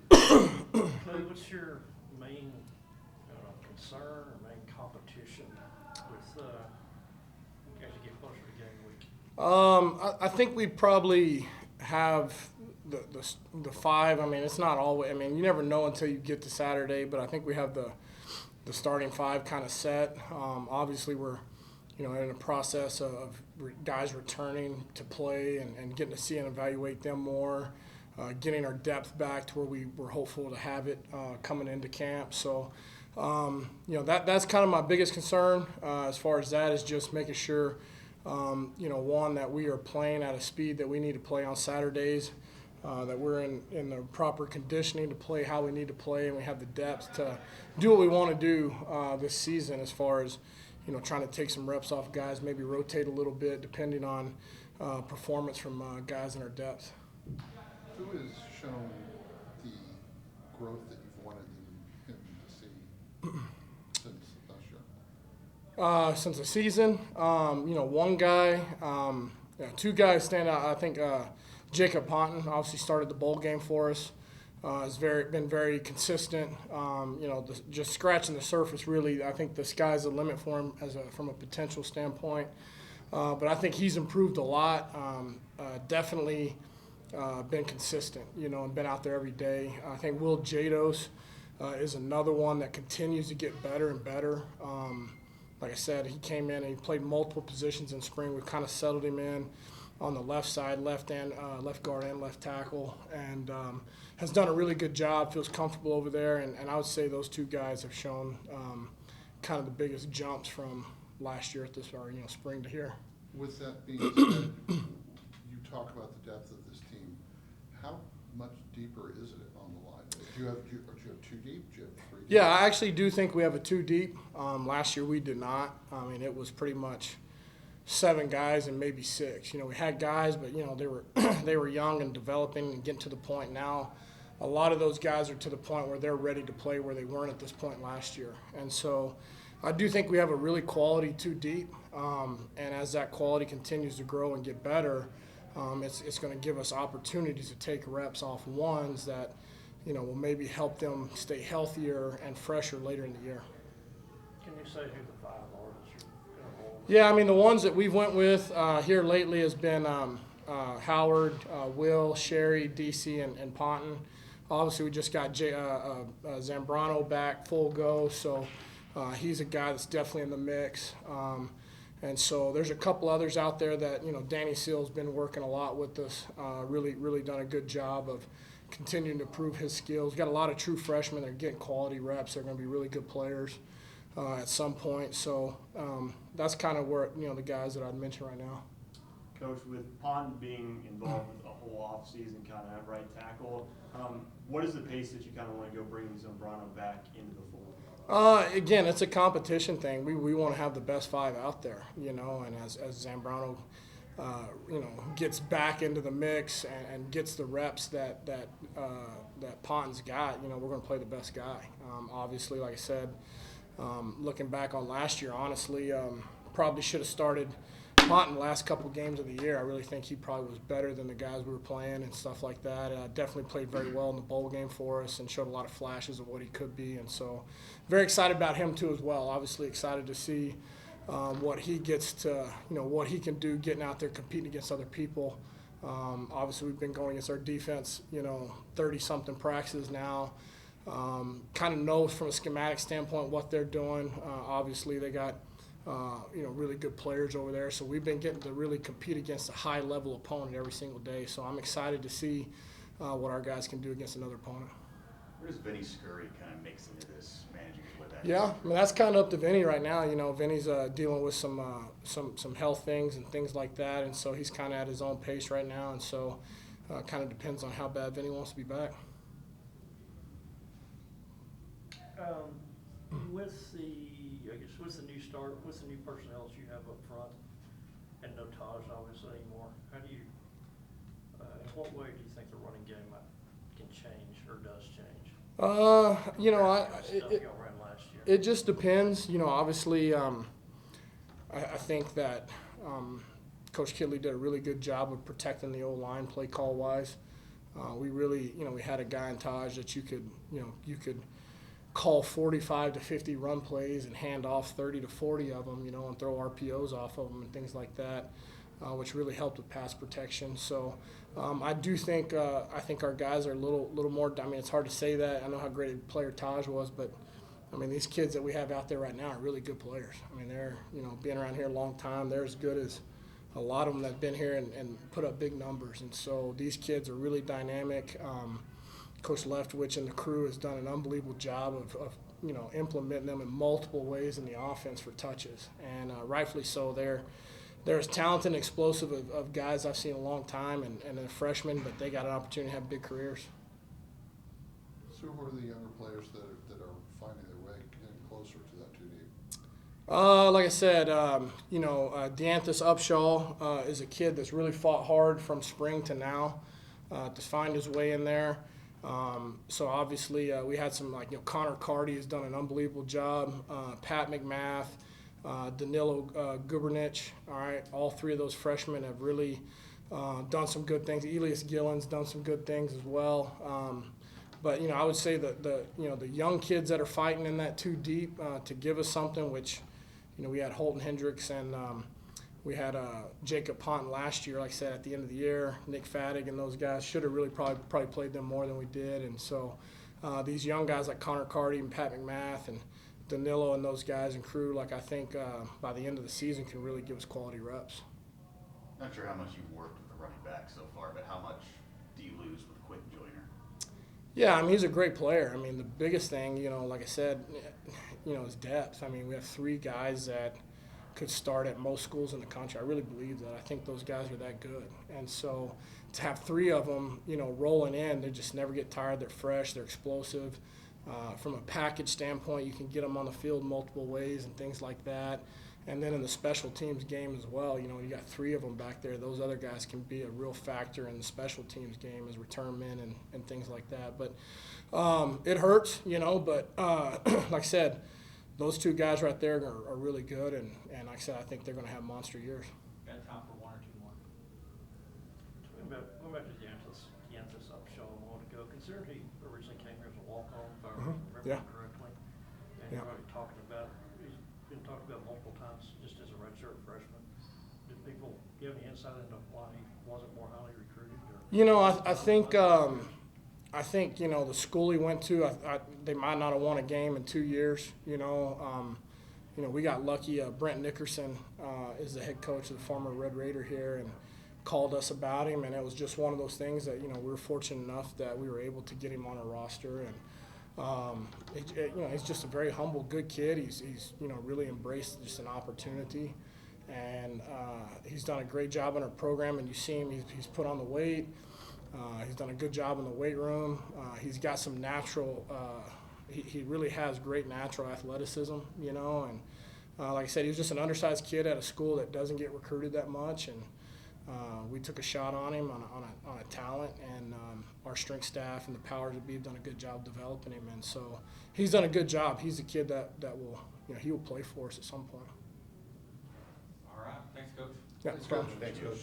Clay, what's your main concern or main competition with as you get closer to game week? I think we probably have the five. I mean, it's not always. I mean, you never know until you get to Saturday, but I think we have the starting five kind of set. Obviously, we're in a process of guys returning to play and getting to see and evaluate them more, getting our depth back to where we were hopeful to have it coming into camp. So, that's kind of my biggest concern as far as that is just making sure, one, that we are playing at a speed that we need to play on Saturdays, that we're in the proper conditioning to play how we need to play, and we have the depth to do what we want to do this season as far as, trying to take some reps off guys, maybe rotate a little bit depending on performance from guys in our depth. Who has shown the growth that you've wanted him to see since last year? Since the season, one guy, two guys stand out. I think Jacob Ponton obviously started the bowl game for us. Has been very consistent. Just scratching the surface. Really, I think the sky's the limit for him from a potential standpoint. But I think he's improved a lot. Definitely been consistent. And been out there every day. I think Will Jados is another one that continues to get better and better. Like I said, he came in and he played multiple positions in spring. We've kind of settled him in on the left side, left guard and left tackle, and has done a really good job, feels comfortable over there, and I would say those two guys have shown kind of the biggest jumps from last year at this, or spring to here. With that being said, you talk about the depth of this team. How much deeper is it on the line? Do you have two deep? Do you have three deep? Yeah, I actually do think we have a two deep. Last year we did not. I mean, it was pretty much 7 guys and maybe 6. We had guys, but they were they were young and developing and getting to the point now. A lot of those guys are to the point where they're ready to play where they weren't at this point last year. And so I do think we have a really quality 2 deep. And as that quality continues to grow and get better, it's going to give us opportunities to take reps off ones that will maybe help them stay healthier and fresher later in the year. Can you say who the 5 are that you're going to hold? Yeah, I mean, the ones that we've went with here lately has been Howard, Will, Sherry, DC, and Ponton. Obviously, we just got Zambrano back full go, so he's a guy that's definitely in the mix. And so there's a couple others out there that, Danny Seal's been working a lot with us, really done a good job of continuing to prove his skills. Got a lot of true freshmen that are getting quality reps. They're going to be really good players at some point. So that's kind of where, the guys that I'd mention right now. Coach, with Pond being involved with a whole offseason kind of right tackle, what is the pace that you kind of want to go bring Zambrano back into the fold? Again, it's a competition thing. We want to have the best 5 out there, and as Zambrano, gets back into the mix and gets the reps that Ponton's got, we're going to play the best guy. Obviously, like I said, looking back on last year, honestly, probably should have started Ponton the last couple games of the year. I really think he probably was better than the guys we were playing and stuff like that. Definitely played very well in the bowl game for us and showed a lot of flashes of what he could be. And so very excited about him too as well. Obviously excited to see what he gets to, what he can do getting out there competing against other people. Obviously we've been going against our defense, 30-something practices now. Kind of knows from a schematic standpoint what they're doing. Obviously they got really good players over there. So we've been getting to really compete against a high-level opponent every single day. So I'm excited to see what our guys can do against another opponent. Where does Vinny Scurry kind of mix into this, managing with that? Yeah, I mean, that's kind of up to Vinny right now. Vinny's dealing with some health things and things like that, and so he's kind of at his own pace right now. And so kind of depends on how bad Vinny wants to be back. With the new start, with the new personnel that you have up front, and no Taj obviously anymore, how do you, in what way do you think the running game can change or does change? Y'all ran last year. It just depends. Obviously, I think that Coach Kidley did a really good job of protecting the O-line play call wise. We really, we had a guy in Taj that you could call 45 to 50 run plays and hand off 30 to 40 of them, and throw RPOs off of them and things like that, which really helped with pass protection. So I do think I think our guys are a little more. I mean, it's hard to say that. I know how great a player Taj was, but I mean, these kids that we have out there right now are really good players. I mean, they're being around here a long time. They're as good as a lot of them that've been here and put up big numbers. And so these kids are really dynamic. Coach Leftwich and the crew has done an unbelievable job of implementing them in multiple ways in the offense for touches, and rightfully so. They're as talented and explosive of guys I've seen in a long time, and they're freshmen, but they got an opportunity to have big careers. So who are the younger players that are finding their way, getting closer to that 2 deep? Like I said, Deanthus Upshaw is a kid that's really fought hard from spring to now to find his way in there. So obviously we had some Connor Carty has done an unbelievable job. Pat McMath, Danilo Gubernich. All right, all three of those freshmen have really done some good things. Elias Gillen's done some good things as well. But I would say that the young kids that are fighting in that 2 deep to give us something, which we had Holton Hendricks and we had Jacob Pont last year, like I said, at the end of the year. Nick Fattig and those guys should have really probably played them more than we did. And so these young guys like Connor Carty and Pat McMath and Danilo and those guys and crew, I think by the end of the season can really give us quality reps. Not sure how much you've worked with the running back so far, but how much do you lose with Quentin Joyner? Yeah, I mean, he's a great player. I mean, the biggest thing, like I said, is depth. I mean, we have 3 guys that could start at most schools in the country. I really believe that. I think those guys are that good. And so to have 3 of them, rolling in, they just never get tired. They're fresh. They're explosive. From a package standpoint, you can get them on the field multiple ways and things like that. And then in the special teams game as well, you got 3 of them back there. Those other guys can be a real factor in the special teams game as return men and things like that. But it hurts, but like I said, those 2 guys right there are really good. And like I said, I think they're going to have monster years. Got time for 1 or 2 more. Going back to Deanthus Upshaw a moment ago, considering he originally came here as a walk-on, if I remember Yeah. correctly, and Yeah. you're already talking about, he's been talked about multiple times just as a redshirt freshman. Do you have any insight into why he wasn't more highly recruited? Or I think the school he went to, they might not have won a game in 2 years. We got lucky. Brent Nickerson is the head coach of the former Red Raider here, and called us about him, and it was just one of those things that we were fortunate enough that we were able to get him on our roster. And he's just a very humble, good kid. He's really embraced just an opportunity, and he's done a great job in our program. And you see him; he's put on the weight. He's done a good job in the weight room. He's got some natural. He really has great natural athleticism, and like I said, he was just an undersized kid at a school that doesn't get recruited that much, and we took a shot on him on a talent, and our strength staff and the powers that be have done a good job developing him, and so he's done a good job. He's a kid that will, he will play for us at some point. All right. Thanks, Coach. Yeah, Thanks, Coach. Thank you.